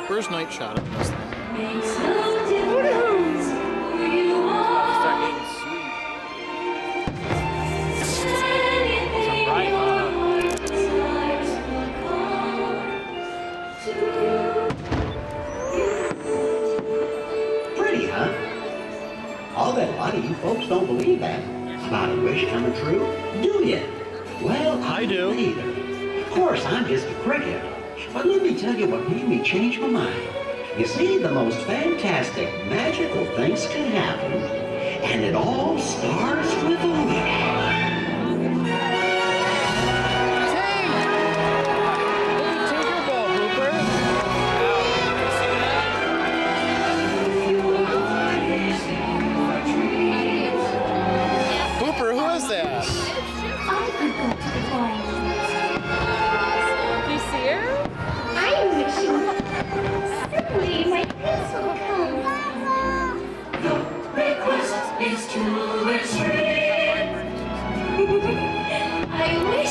Where's Night Shot in this thing? Start getting sweet. Some right Pretty, huh? I'll bet a lot of you folks don't believe that about a wish coming true, do you? Well, I do. Either. Of course, I'm just a cricket. But let me tell you what made me change my mind. You see, the most fantastic, magical things can happen, and it all starts with a wish. Booper, who is that? I could go to the toilet. Do you see her? I'm wishing someday my prince will come. The request is to extreme. I wish